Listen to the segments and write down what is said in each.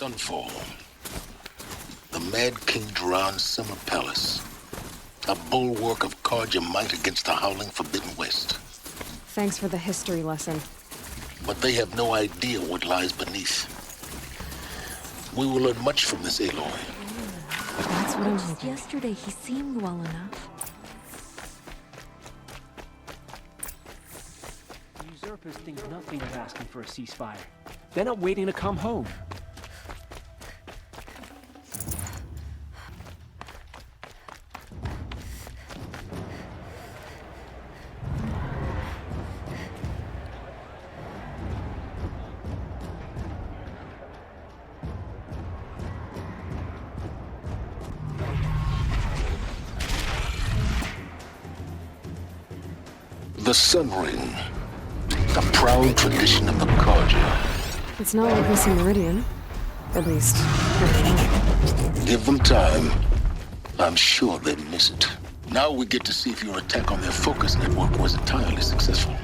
Sunfall. The Mad King Duran's summer palace. A bulwark of Carja might against the howling Forbidden West. Thanks for the history lesson. But they have no idea what lies beneath. We will learn much from this Aloy. That's what I'm Just hoping. yesterday, he seemed well enough. The usurpers think nothing of asking for a ceasefire. They're not waiting to come home. The Sun Ring. A proud tradition of the Carja. It's not like this in Meridian. At least, not anymore. Give them time. I'm sure they'd miss it. Now we get to see if your attack on their focus network was entirely successful.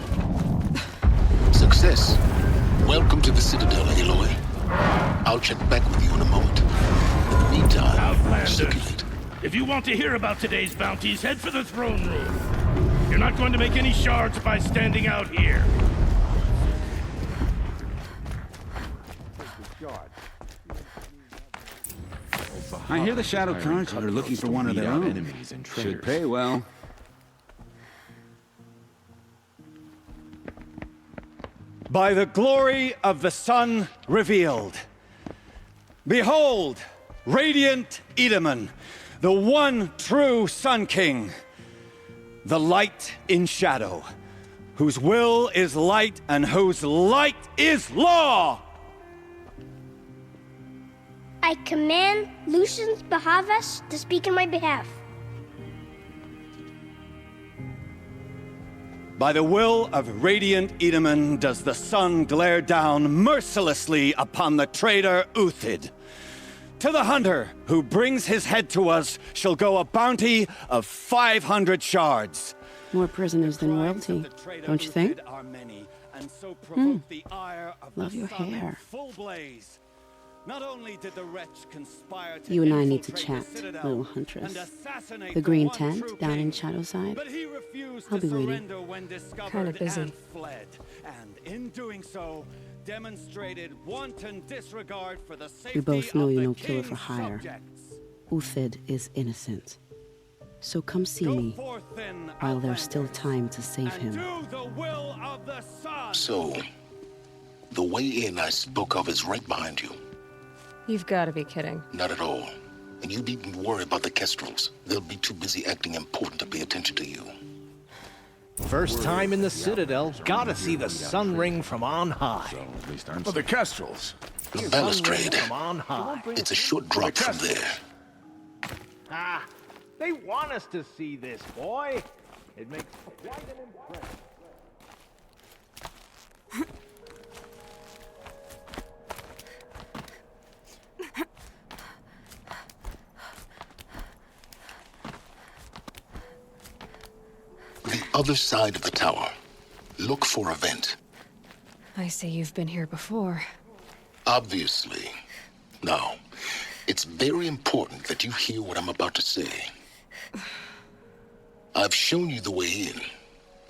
Success. Welcome to the Citadel, Aloy. I'll check back with you in a moment. In the meantime, Outlanders. circulate. If you want to hear about today's bounties, head for the throne room. You're not going to make any shards by standing out here. I hear the Shadow Carja are looking for one of their own. Should pay well. By the glory of the sun revealed. Behold, radiant Edaman, the one true Sun King. The light in shadow, whose will is light and whose light is law! I command Lucius Bahavas to speak in my behalf. By the will of radiant Edaman does the sun glare down mercilessly upon the traitor Uthid. To the hunter who brings his head to us shall go a bounty of 500 shards. More prisoners than royalty, don't you think? Love your hair. Not only did the wretch conspire to You and I need to infiltrate chat, the Citadel little huntress. and assassinate The green one tent true down king, in Shadowside. but he refused I'll to be waiting. surrender when discovered Kinda busy. and fled. And in doing so, demonstrated wanton disregard for the safety We both know of you're the no killer for king's hire. subjects. Uthid is innocent. So come see Go me forth then, while there's still Outlanders, time to save and him. do the will of the sun. So, the way in I spoke of is right behind you. You've got to be kidding. Not at all. And you needn't worry about the Kestrels. They'll be too busy acting important to pay attention to you. First time in the Citadel, gotta see the Sun Ring from on high. Oh, the Kestrels. The Sun Ring balustrade. from on high. It's a short drop from there. Ah, they want us to see this, boy. It makes quite an impression. The other side of the tower. Look for a vent. I say you've been here before. Obviously. Now, it's very important that you hear what I'm about to say. I've shown you the way in,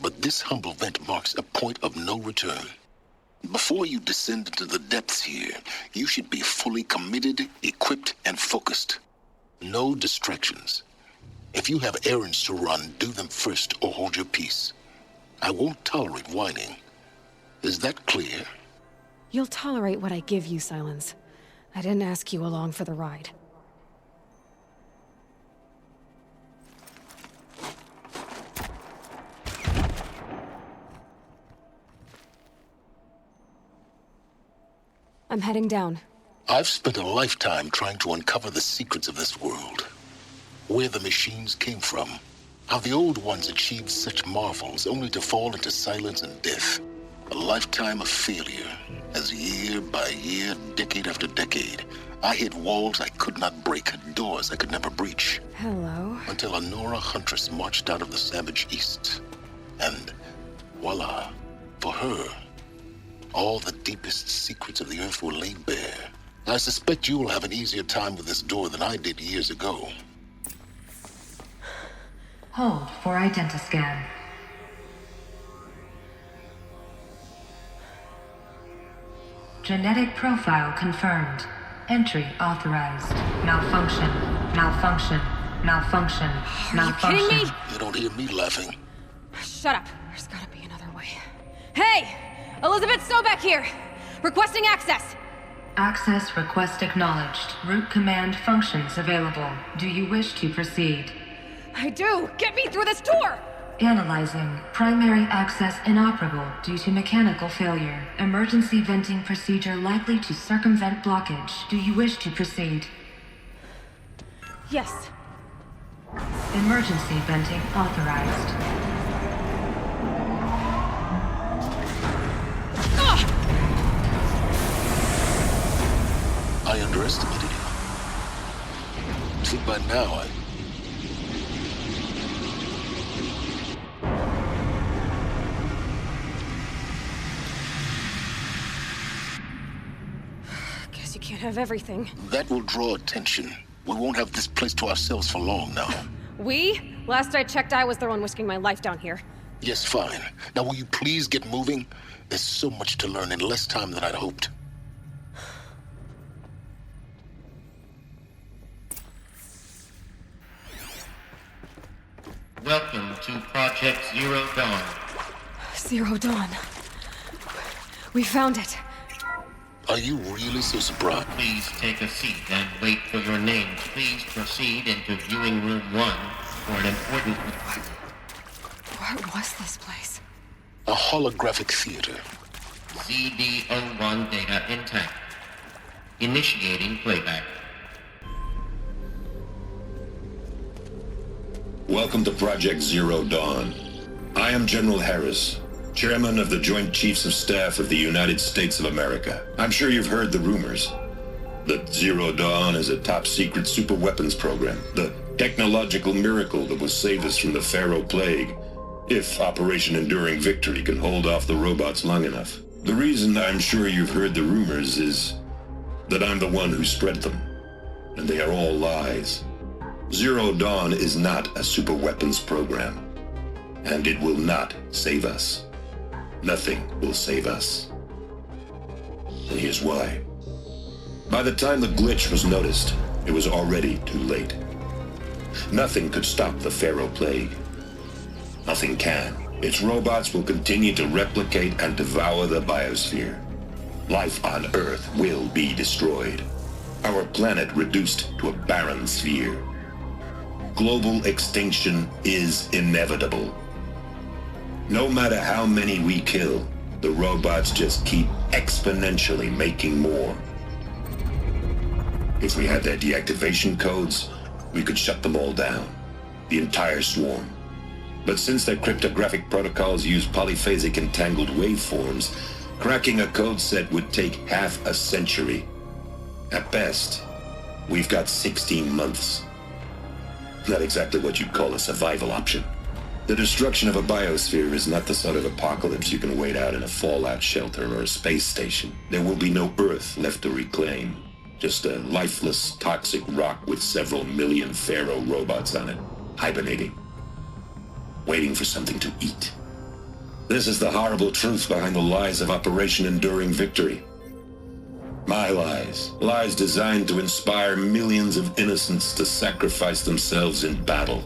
but this humble vent marks a point of no return. Before you descend into the depths here, you should be fully committed, equipped, and focused. No distractions. If you have errands to run, do them first or hold your peace. I won't tolerate whining. Is that clear? You'll tolerate what I give you, Silence. I didn't ask you along for the ride. I'm heading down. I've spent a lifetime trying to uncover the secrets of this world. Where the machines came from. How the old ones achieved such marvels only to fall into silence and death. A lifetime of failure. As year by year, decade after decade, I hit walls I could not break, doors I could never breach. Hello. Until a Nora huntress marched out of the savage east. And voila, for her, all the deepest secrets of the earth were laid bare. I suspect you will have an easier time with this door than I did years ago. Hold for identiscan. Genetic profile confirmed. Entry authorized. Malfunction. Malfunction. Malfunction. Malfunction. Are you kidding me? You don't hear me laughing. Shut up. There's gotta be another way. Hey! Elizabeth Sobek here! Requesting access! Access request acknowledged. Root command functions available. Do you wish to proceed? I do! Get me through this door! Analyzing. Primary access inoperable due to mechanical failure. Emergency venting procedure likely to circumvent blockage. Do you wish to proceed? Yes. Emergency venting authorized. I underestimated you. I think by now Guess you can't have everything. That will draw attention. We won't have this place to ourselves for long now. We? Last I checked, I was the one risking my life down here. Yes, fine. Now will you please get moving? There's so much to learn in less time than I'd hoped. Welcome to Project Zero Dawn. Zero Dawn. We found it. Are you really so surprised? Please take a seat and wait for your name. Please proceed into viewing room 1 for an important... What was this place? A holographic theater. CD01 data intact. Initiating playback. Welcome to Project Zero Dawn. I am General Harris, Chairman of the Joint Chiefs of Staff of the United States of America. I'm sure you've heard the rumors that Zero Dawn is a top-secret super-weapons program, the technological miracle that will save us from the Pharaoh Plague, if Operation Enduring Victory can hold off the robots long enough. The reason I'm sure you've heard the rumors is that I'm the one who spread them, and they are all lies. Zero Dawn is not a super-weapons program, and it will not save us. Nothing will save us. And here's why. By the time the glitch was noticed, it was already too late. Nothing could stop the Pharaoh Plague. Nothing can. Its robots will continue to replicate and devour the biosphere. Life on Earth will be destroyed. Our planet reduced to a barren sphere. Global extinction is inevitable. No matter how many we kill, the robots just keep exponentially making more. If we had their deactivation codes, we could shut them all down, the entire swarm. But since their cryptographic protocols use polyphasic entangled waveforms, cracking a code set would take half a century. At best, we've got 16 months. Not exactly what you'd call a survival option. The destruction of a biosphere is not the sort of apocalypse you can wait out in a fallout shelter or a space station. There will be no Earth left to reclaim. Just a lifeless, toxic rock with several million Pharaoh robots on it, hibernating, waiting for something to eat. This is the horrible truth behind the lies of Operation Enduring Victory. My lies. Lies designed to inspire millions of innocents to sacrifice themselves in battle.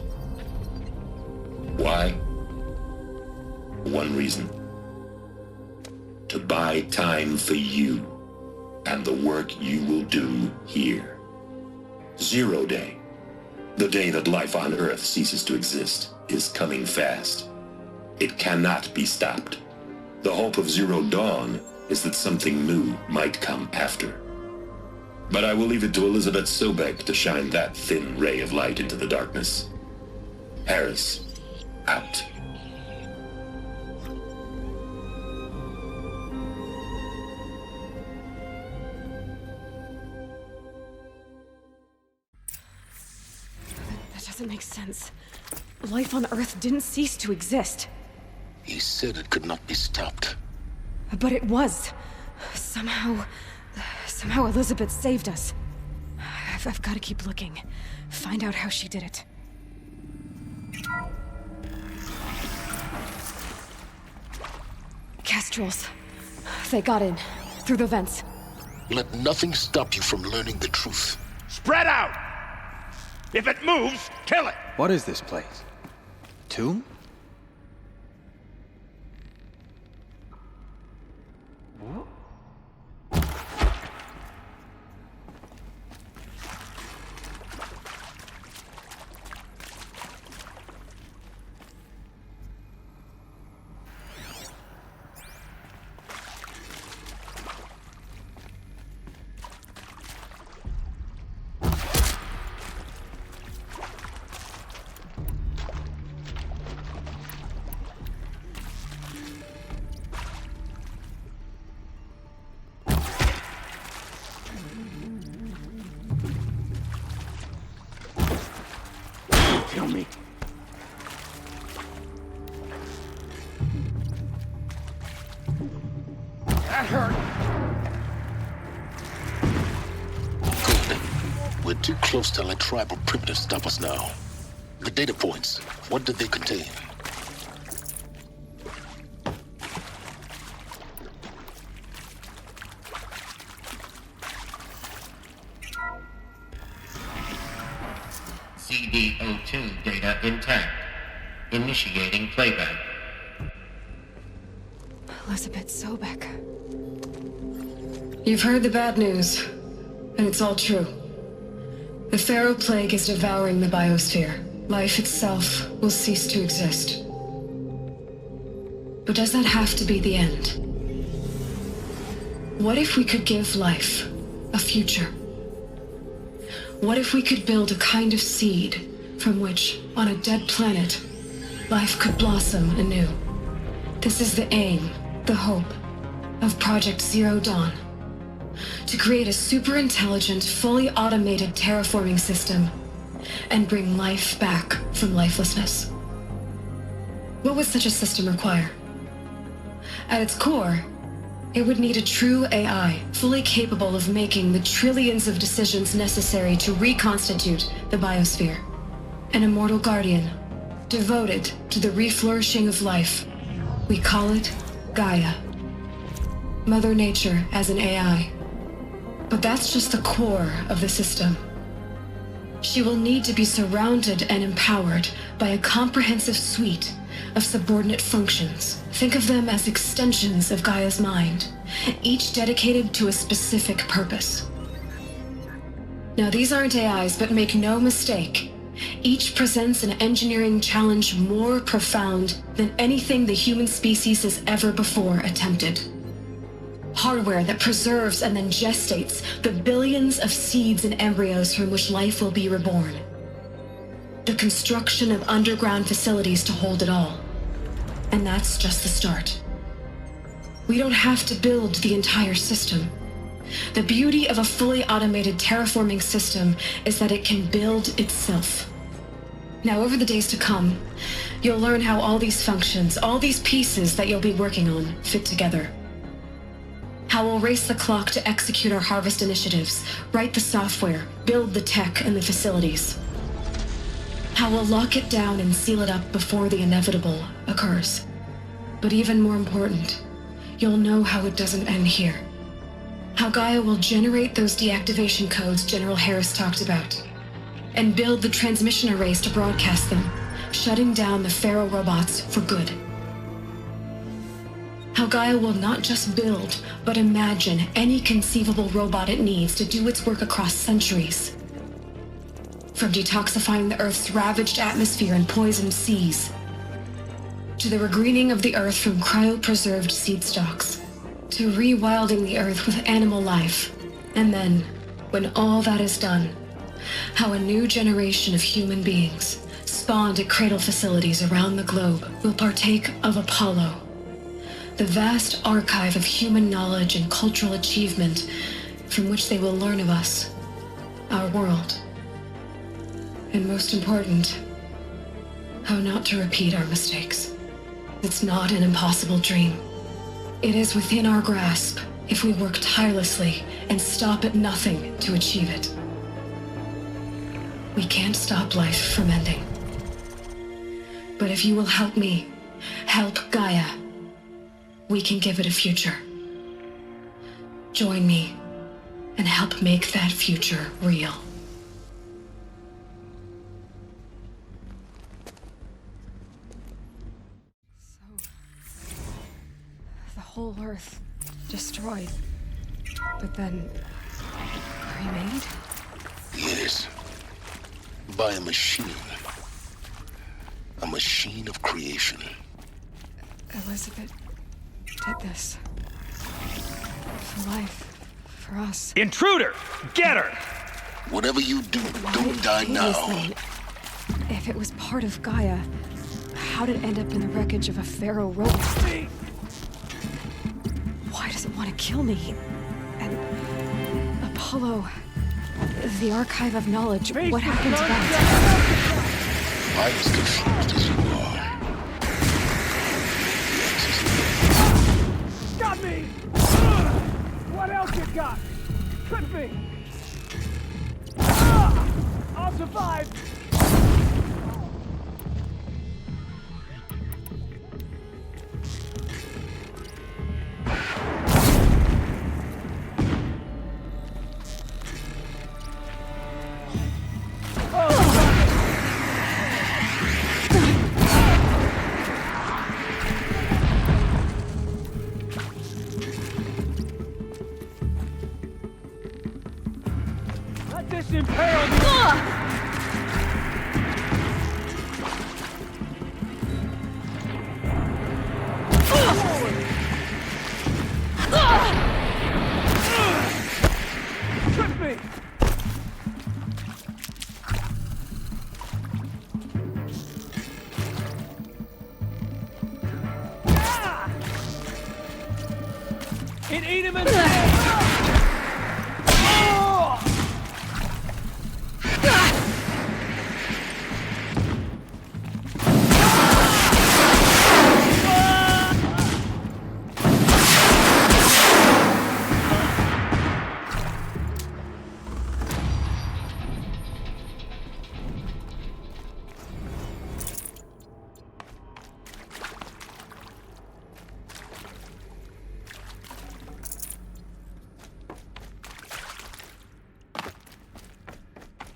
Why? One reason. To buy time for you and the work you will do here. Zero Day, the day that life on Earth ceases to exist, is coming fast. It cannot be stopped. The hope of Zero Dawn is that something new might come after. But I will leave it to Elizabeth Sobek to shine that thin ray of light into the darkness. Harris, out. That doesn't make sense. Life on Earth didn't cease to exist. He said it could not be stopped. But it was. Somehow Somehow Elizabeth saved us. I've got to keep looking. Find out how she did it. Kestrels. They got in. Through the vents. Let nothing stop you from learning the truth. Spread out! If it moves, kill it! What is this place? Tomb? Kill me. That hurt. Good. We're too close to let tribal primitives stop us now. The data points, what did they contain? CD02 data intact. Initiating playback. Elizabeth Sobek. You've heard the bad news, and it's all true. The Pharaoh Plague is devouring the biosphere. Life itself will cease to exist. But does that have to be the end? What if we could give life a future? What if we could build a kind of seed from which, on a dead planet, life could blossom anew? This is the aim, the hope, of Project Zero Dawn. To create a super-intelligent, fully automated terraforming system and bring life back from lifelessness. What would such a system require? At its core, it would need a true AI, fully capable of making the trillions of decisions necessary to reconstitute the biosphere. An immortal guardian, devoted to the reflourishing of life. We call it Gaia. Mother Nature as an AI. But that's just the core of the system. She will need to be surrounded and empowered by a comprehensive suite of subordinate functions. Think of them as extensions of Gaia's mind, each dedicated to a specific purpose. Now, these aren't AIs, but make no mistake, each presents an engineering challenge more profound than anything the human species has ever before attempted. Hardware that preserves and then gestates the billions of seeds and embryos from which life will be reborn. The construction of underground facilities to hold it all. And that's just the start. We don't have to build the entire system. The beauty of a fully automated terraforming system is that it can build itself. Now, over the days to come, you'll learn how all these functions, all these pieces that you'll be working on, fit together. How we'll race the clock to execute our harvest initiatives, write the software, build the tech and the facilities. How we'll lock it down and seal it up before the inevitable occurs. But even more important, you'll know how it doesn't end here. How Gaia will generate those deactivation codes General Harris talked about, and build the transmission arrays to broadcast them, shutting down the Pharaoh robots for good. How Gaia will not just build, but imagine any conceivable robot it needs to do its work across centuries. From detoxifying the Earth's ravaged atmosphere and poisoned seas, to the regreening of the Earth from cryopreserved seed stalks, to rewilding the Earth with animal life. And then, when all that is done, how a new generation of human beings, spawned at cradle facilities around the globe, will partake of Apollo, the vast archive of human knowledge and cultural achievement from which they will learn of us, our world. And most important, how not to repeat our mistakes. It's not an impossible dream. It is within our grasp, if we work tirelessly and stop at nothing to achieve it. We can't stop life from ending. But if you will help me, help Gaia, we can give it a future. Join me and help make that future real. The whole Earth destroyed, but then remade? Yes. By a machine. A machine of creation. Elizabeth did this. For life. For us. Intruder! Get her! Whatever you do, don't die now. If it was part of Gaia, how did it end up in the wreckage of a Pharaoh robot? Why does it want to kill me? And Apollo, the Archive of Knowledge, what happened to that? I'm as confused as you are. Got me! What else you got? Could be! I'll survive!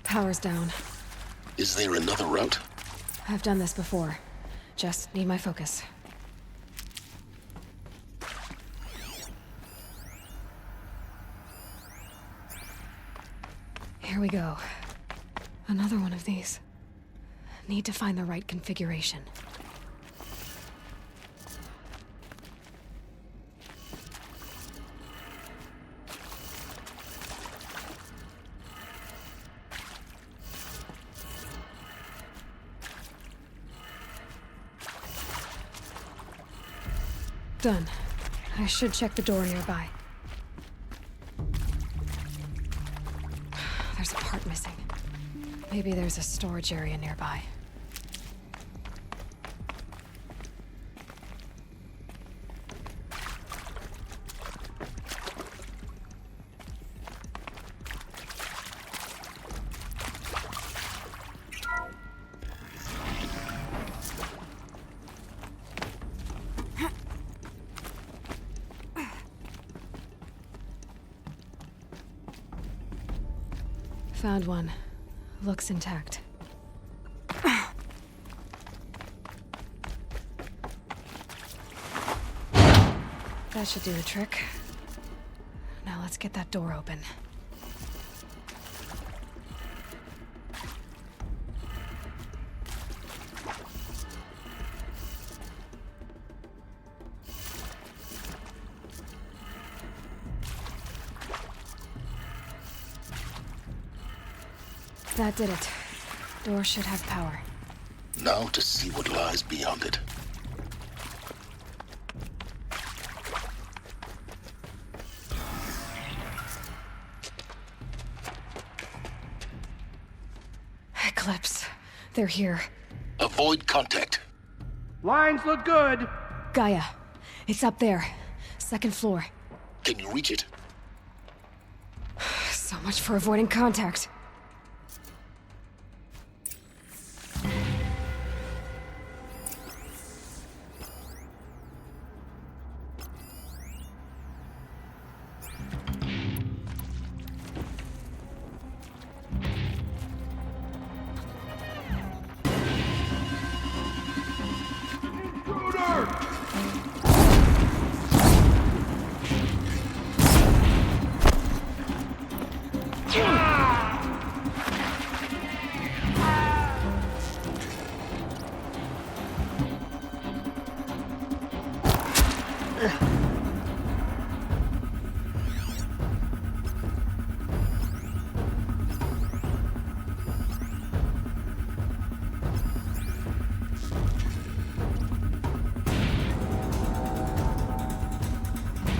Power's down. Is there another route? I've done this before. Just need my focus. Here we go. Another one of these. Need to find the right configuration. Done. I should check the door nearby. There's a part missing. Maybe there's a storage area nearby. Found one. Looks intact. That should do the trick. Now let's get that door open. That did it. Door should have power. Now to see what lies beyond it. Eclipse. They're here. Avoid contact. Lines look good. Gaia. It's up there. Second floor. Can you reach it? So much for avoiding contact.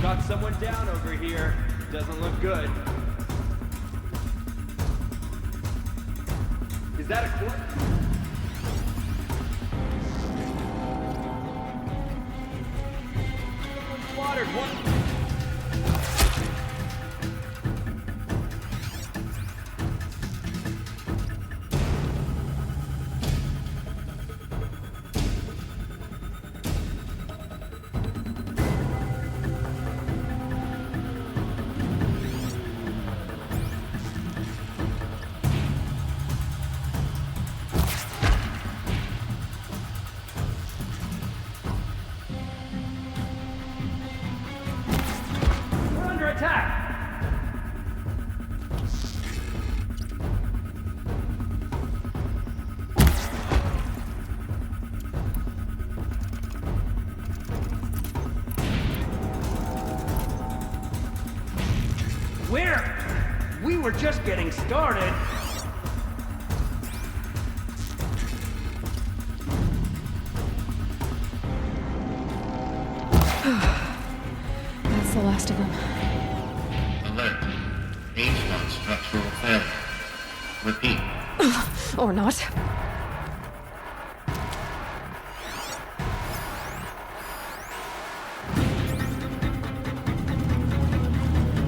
Got someone down over here. Doesn't look good. Is that a corpse? Watered one. We were just getting started. That's the last of them. Alert. H1 structural failure. Repeat. Or not.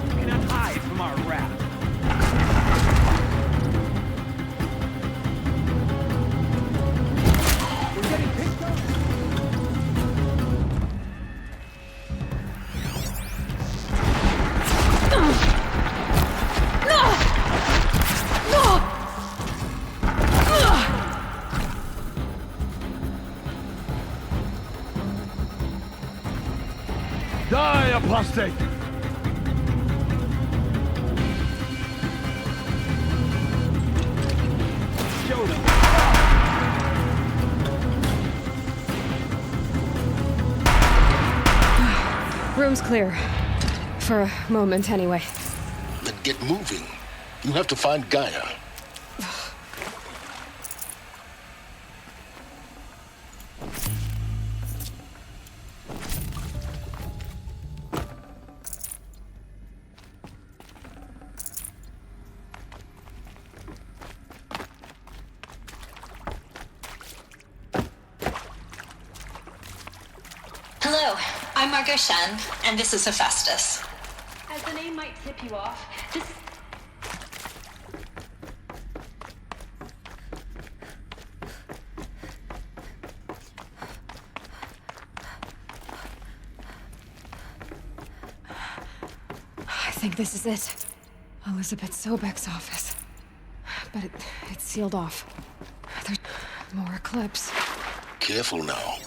We cannot hide from our wrath. We're getting picked up. Die, apostate! Show them. Room's clear. For a moment, anyway. Then get moving. You have to find Gaia. Hello, I'm Margot Shen, and this is Hephaestus. As the name might tip you off, this... I think this is it. Elizabeth Sobek's office. But it's sealed off. There's more Eclipse. Careful now.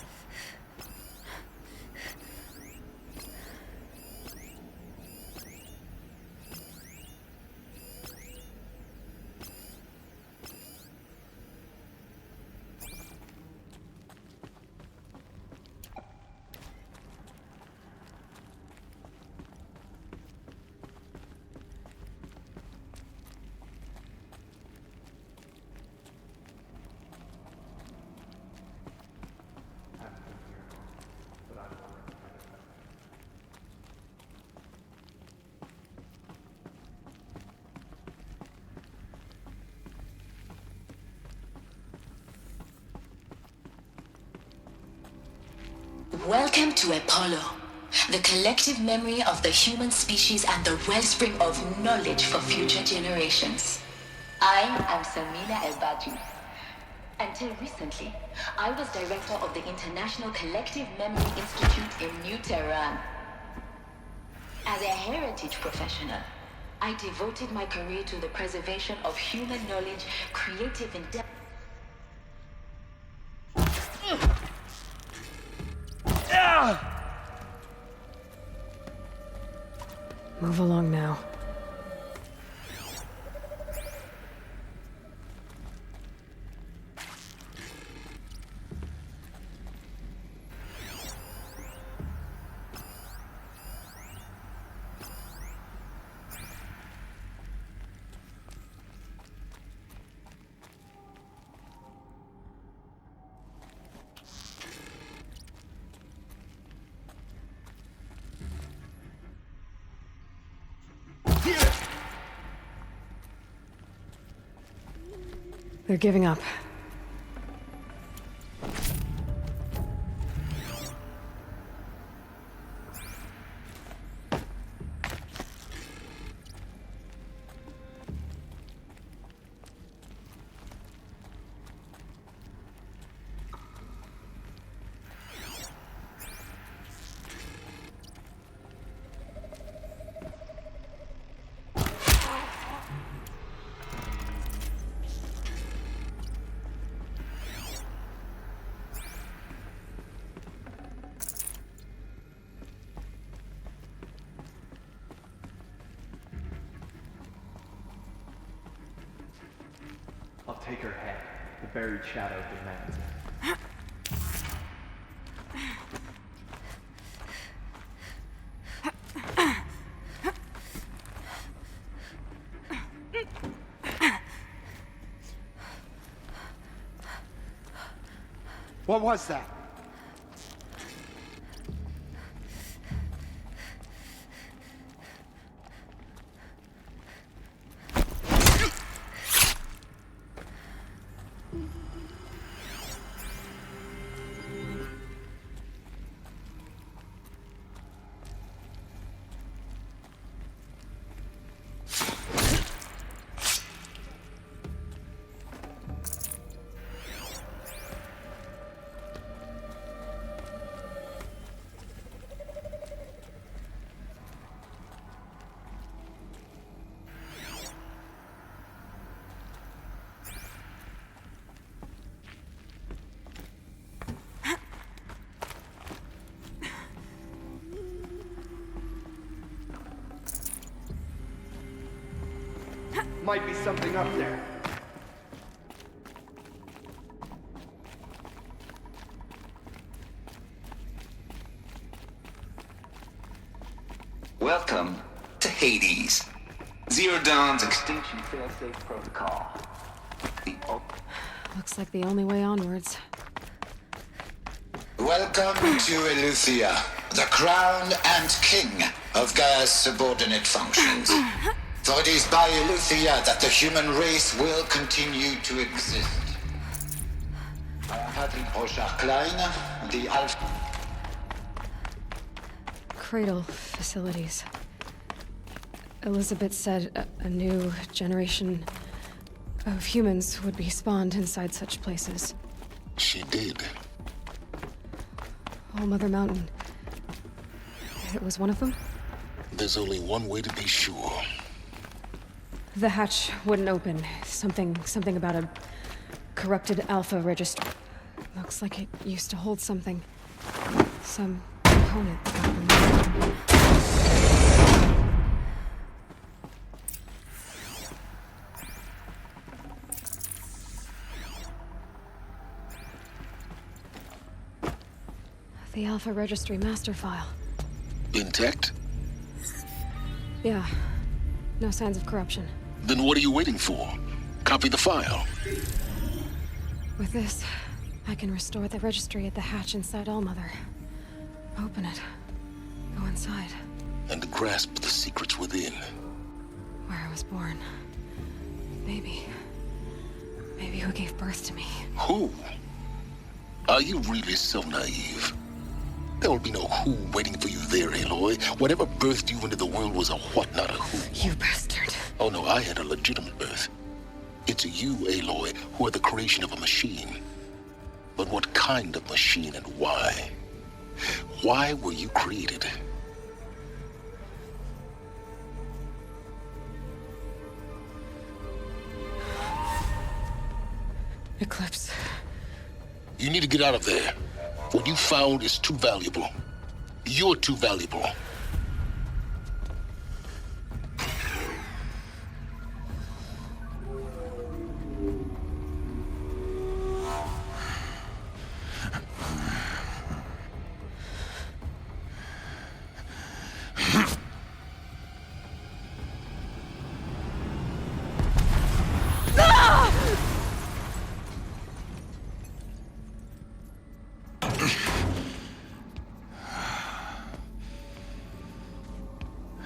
Welcome to Apollo. the collective memory of the human species and the wellspring of knowledge for future generations. I am Samina El-Badji. Until recently, I was director of the International Collective Memory Institute in New Tehran. As a heritage professional, I devoted my career to the preservation of human knowledge, creative endeavor. Move along now. They're giving up. I'll take her head. The buried shadow demands it. What was that? Might be something up there. Welcome to Hades. Zero Dawn's extinction failsafe protocol. Looks like the only way onwards. Welcome to Eleuthia, the crown and king of Gaia's subordinate functions. For it is by Eleuthia that the human race will continue to exist. I am Patrick Rochard-Klein, the Alpha... Cradle facilities. Elizabeth said a new generation of humans would be spawned inside such places. She did. All Mother Mountain. It was one of them? There's only one way to be sure. The hatch wouldn't open. Something about a corrupted Alpha register. Looks like it used to hold something. Some component that got removed. The Alpha Registry master file. Intact? Yeah. No signs of corruption. Then what are you waiting for? Copy the file. With this, I can restore the registry at the hatch inside Allmother. Open it. Go inside. And grasp the secrets within. Where I was born. Maybe who gave birth to me. Who? Are you really so naive? There will be no who waiting for you there, Aloy. Whatever birthed you into the world was a what, not a who. You bastard. Oh no, I had a legitimate birth. It's you, Aloy, who are the creation of a machine. But what kind of machine and why? Why were you created? Eclipse. You need to get out of there. What you found is too valuable. You're too valuable.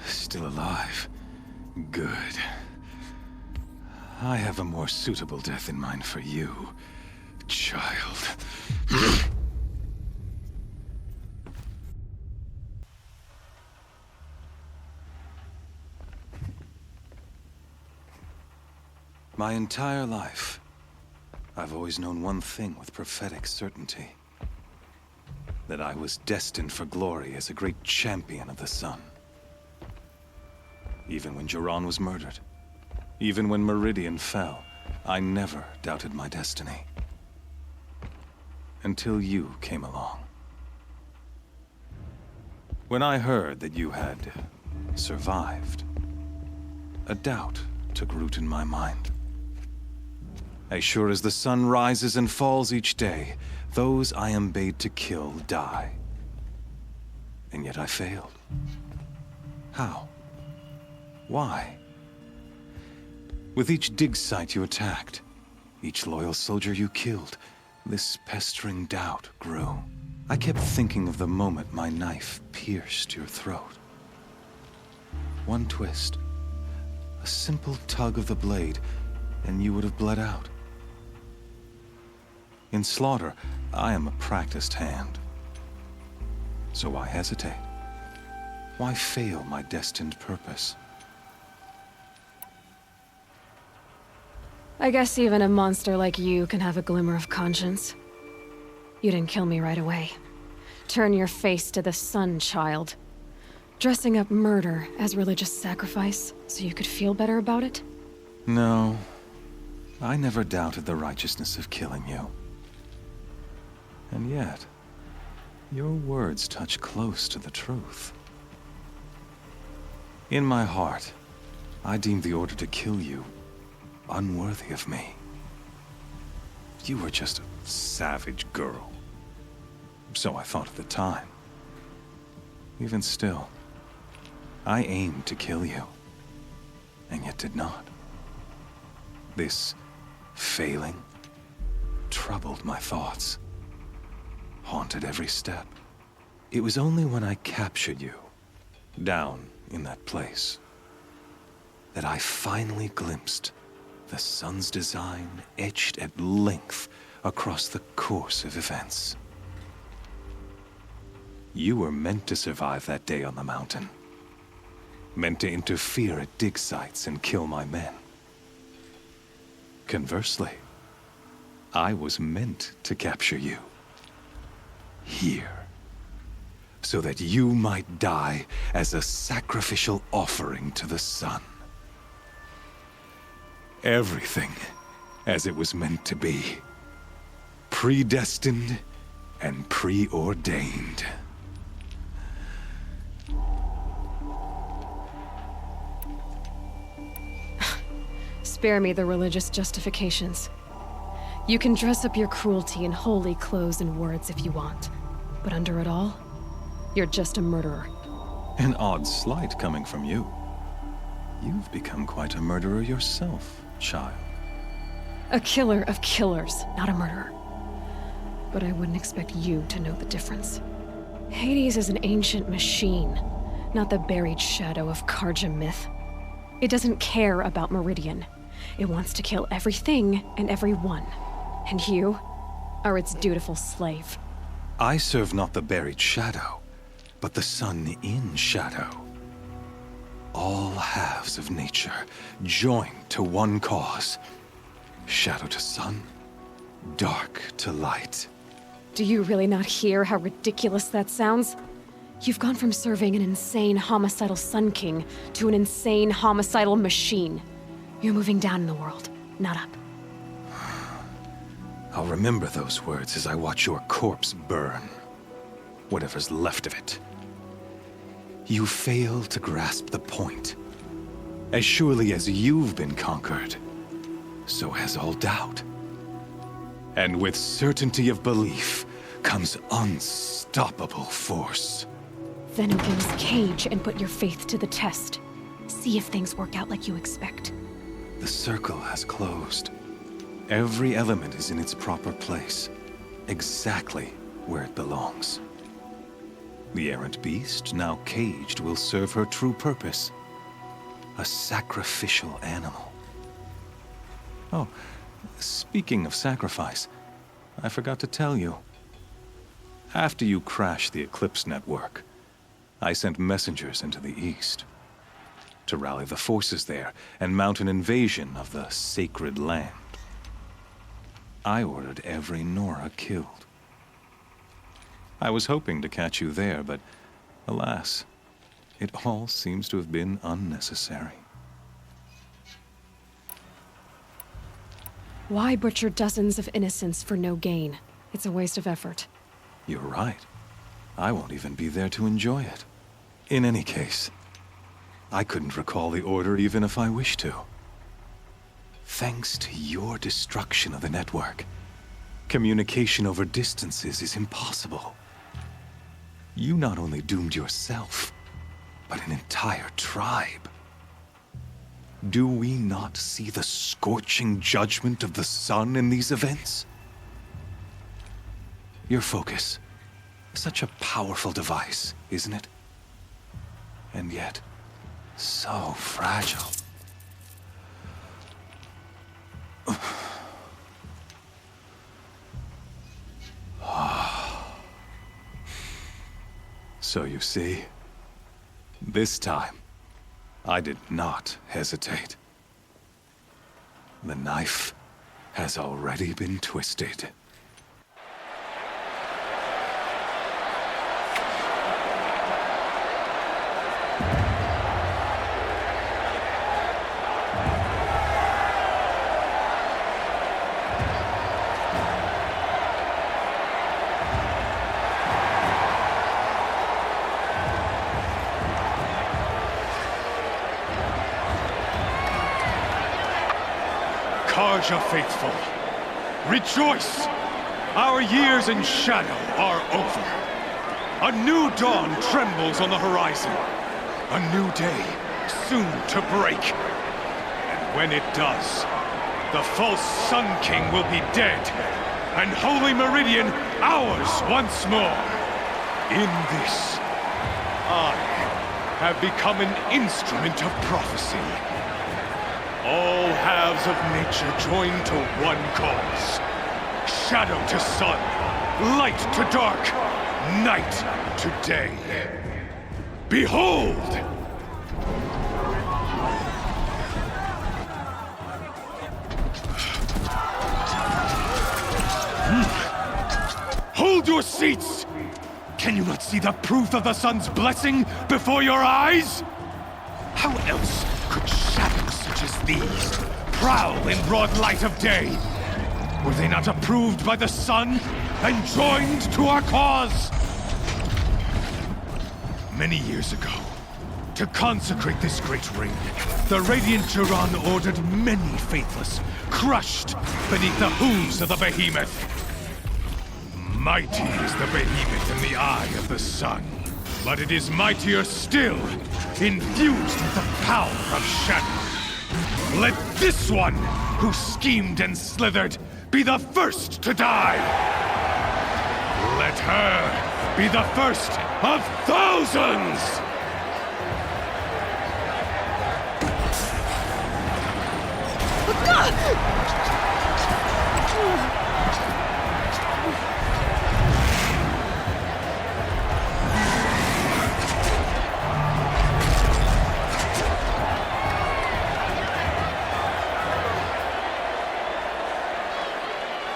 Still alive. Good. I have a more suitable death in mind for you, child. My entire life, I've always known one thing with prophetic certainty. That I was destined for glory as a great champion of the sun. Even when Jiran was murdered, even when Meridian fell, I never doubted my destiny. Until you came along. When I heard that you had survived, a doubt took root in my mind. As sure as the sun rises and falls each day, those I am bade to kill die. And yet I failed. How? Why? With each dig site you attacked, each loyal soldier you killed, this pestering doubt grew. I kept thinking of the moment my knife pierced your throat. One twist, a simple tug of the blade, and you would have bled out. In slaughter, I am a practiced hand. So why hesitate? Why fail my destined purpose? I guess even a monster like you can have a glimmer of conscience. You didn't kill me right away. Turn your face to the sun, child. Dressing up murder as religious sacrifice so you could feel better about it? No. I never doubted the righteousness of killing you. And yet, your words touch close to the truth. In my heart, I deemed the order to kill you unworthy of me. You were just a savage girl. So I thought at the time. Even still, I aimed to kill you, and yet did not. This failing troubled my thoughts, haunted every step. It was only when I captured you, down in that place, that I finally glimpsed the sun's design etched at length across the course of events. You were meant to survive that day on the mountain. Meant to interfere at dig sites and kill my men. Conversely, I was meant to capture you. Here. So that you might die as a sacrificial offering to the sun. Everything as it was meant to be. Predestined and preordained. Spare me the religious justifications. You can dress up your cruelty in holy clothes and words if you want. But under it all, you're just a murderer. An odd slight coming from you. You've become quite a murderer yourself, child. A killer of killers, not a murderer. But I wouldn't expect you to know the difference. Hades is an ancient machine, not the buried shadow of Carja myth. It doesn't care about Meridian. It wants to kill everything and everyone. And you are its dutiful slave. I serve not the buried shadow, but the sun in shadow. All halves of nature joined to one cause. Shadow to sun, dark to light. Do you really not hear how ridiculous that sounds? You've gone from serving an insane homicidal Sun King to an insane homicidal machine. You're moving down in the world, not up. I'll remember those words as I watch your corpse burn. Whatever's left of it. You fail to grasp the point. As surely as you've been conquered, so has all doubt. And with certainty of belief comes unstoppable force. Then open this cage and put your faith to the test. See if things work out like you expect. The circle has closed. Every element is in its proper place, exactly where it belongs. The errant beast, now caged, will serve her true purpose. A sacrificial animal. Oh, speaking of sacrifice, I forgot to tell you. After you crashed the Eclipse network, I sent messengers into the east to rally the forces there and mount an invasion of the sacred land. I ordered every Nora killed. I was hoping to catch you there, but alas, it all seems to have been unnecessary. Why butcher dozens of innocents for no gain? It's a waste of effort. You're right. I won't even be there to enjoy it. In any case, I couldn't recall the order even if I wished to. Thanks to your destruction of the network, communication over distances is impossible. You not only doomed yourself, but an entire tribe. Do we not see the scorching judgment of the sun in these events? Your focus, such a powerful device, isn't it? And yet, so fragile. So you see, this time, I did not hesitate. The knife has already been twisted. Carja faithful, rejoice! Our years in shadow are over. A new dawn trembles on the horizon. A new day soon to break. And when it does, the false Sun King will be dead, and Holy Meridian ours once more. In this, I have become an instrument of prophecy. All halves of nature join to one cause. Shadow to sun, light to dark, night to day. Behold! Hold your seats! Can you not see the proof of the sun's blessing before your eyes? How else could shadows such as these prowl in broad light of day? Were they not approved by the sun and joined to our cause? Many years ago, to consecrate this great ring, the Radiant Turan ordered many faithless, crushed beneath the hooves of the behemoth. Mighty is the behemoth in the eye of the sun, but it is mightier still, infused with the power of shadow. Let this one, who schemed and slithered, be the first to die! Let her be the first of thousands!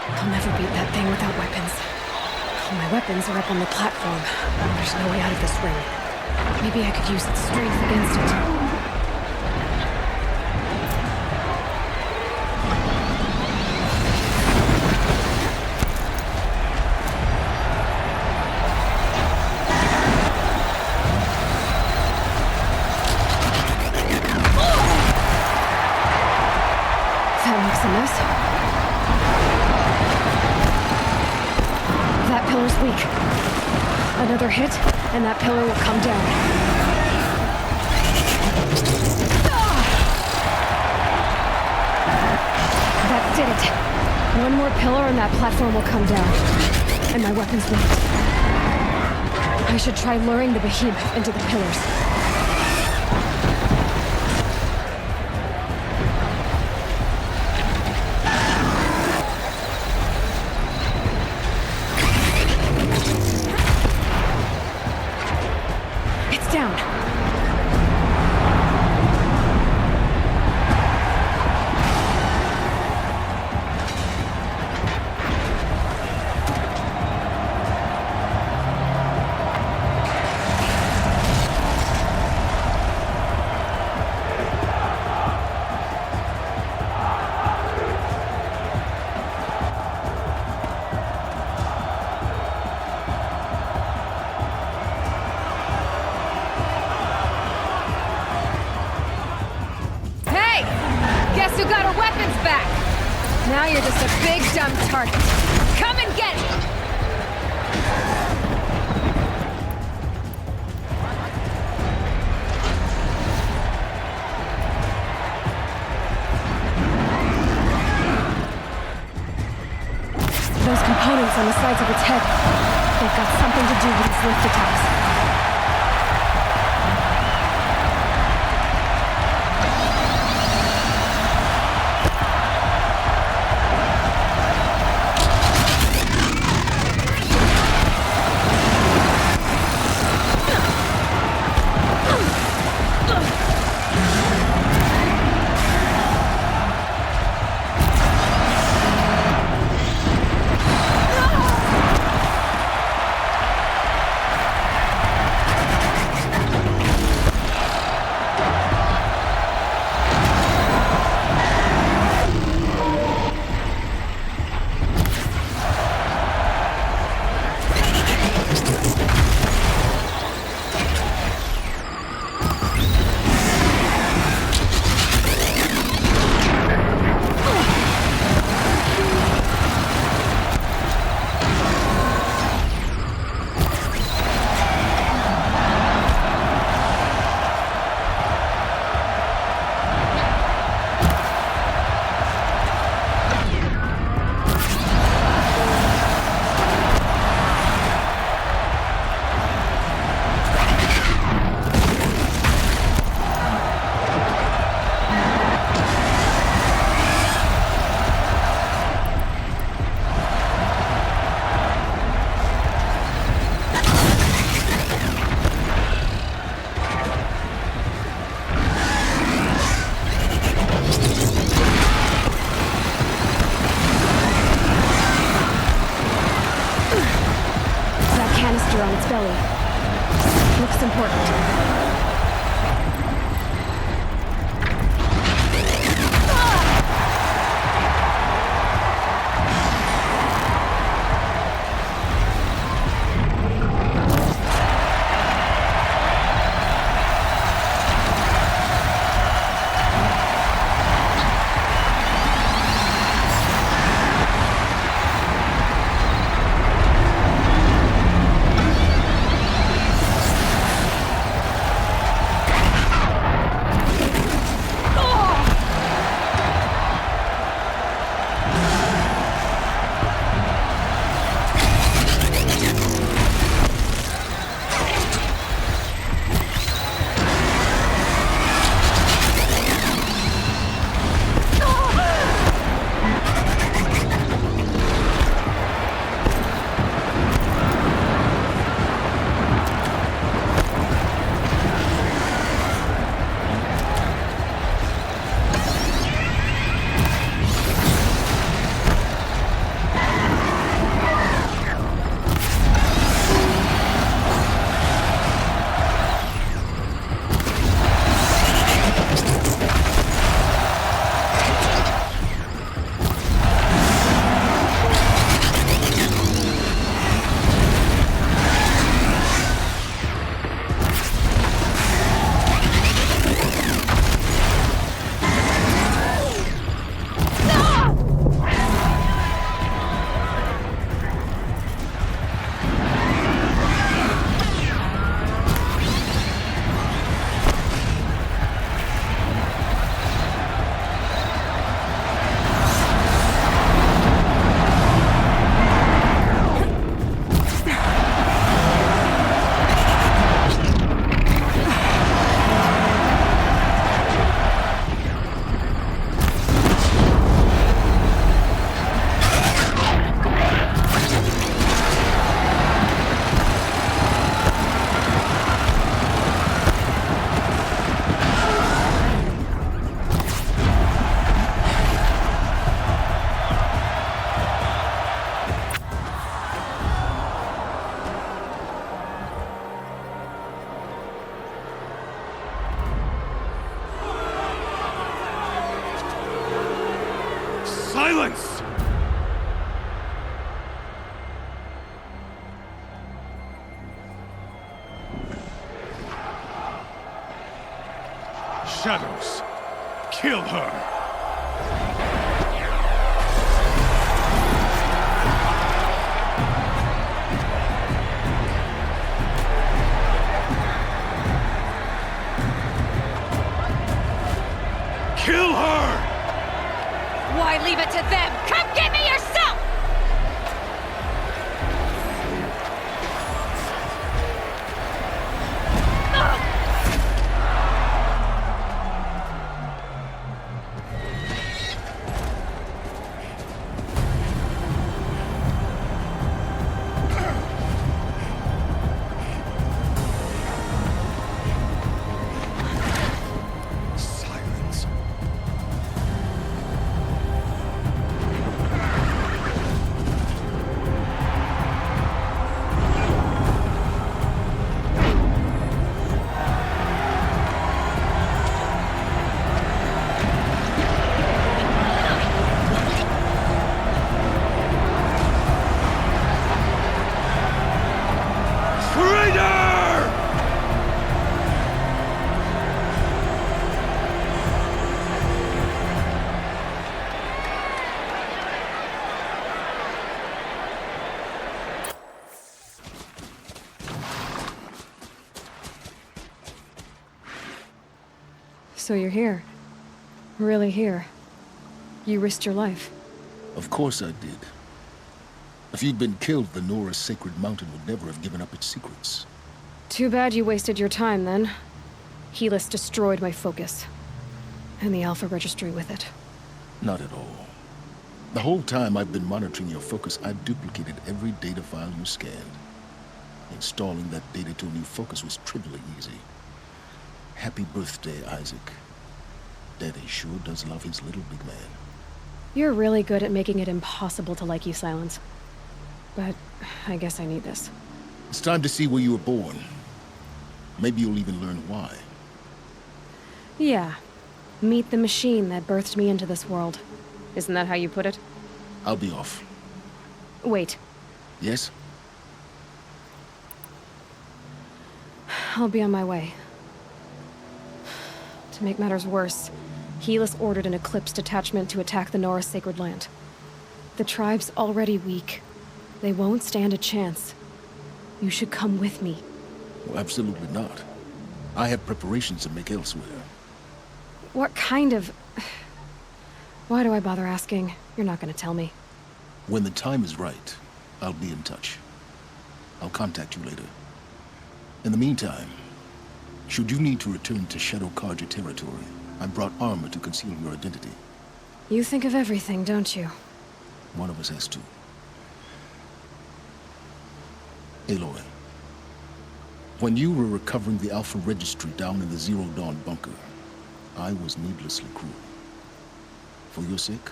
I'll never beat that thing without weapons. All my weapons are up on the platform. There's no way out of this ring. Maybe I could use its strength against it. That pillar's weak. Another hit, and that pillar will come down. That did it. One more pillar and that platform will come down. And my weapon's left. I should try luring the behemoth into the pillars. Now you're just a big, dumb target. Come and get it! Those components on the sides of its head, they've got something to do with its lift attacks. On its belly. Looks important. Silence! Shadows, kill her! Kill her! Why leave it to them? Come get me yourself! So you're here. Really here. You risked your life. Of course I did. If you'd been killed, the Nora's Sacred Mountain would never have given up its secrets. Too bad you wasted your time, then. Helis destroyed my focus. And the Alpha Registry with it. Not at all. The whole time I've been monitoring your focus, I duplicated every data file you scanned. Installing that data to a new focus was trivially easy. Happy birthday, Isaac. Daddy sure does love his little big man. You're really good at making it impossible to like you, Silence. But I guess I need this. It's time to see where you were born. Maybe you'll even learn why. Yeah. Meet the machine that birthed me into this world. Isn't that how you put it? I'll be off. Wait. Yes? I'll be on my way. To make matters worse, Helis ordered an Eclipse detachment to attack the Nora Sacred Land. The tribe's already weak. They won't stand a chance. You should come with me. Well, absolutely not. I have preparations to make elsewhere. What kind of... Why do I bother asking? You're not gonna tell me. When the time is right, I'll be in touch. I'll contact you later. In the meantime, should you need to return to Shadow Carja territory, I brought armor to conceal your identity. You think of everything, don't you? One of us has to. Aloy, when you were recovering the Alpha Registry down in the Zero Dawn bunker, I was needlessly cruel. For your sake,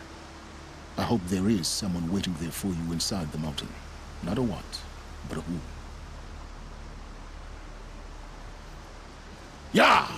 I hope there is someone waiting there for you inside the mountain. Not a what, but a who. Yeah!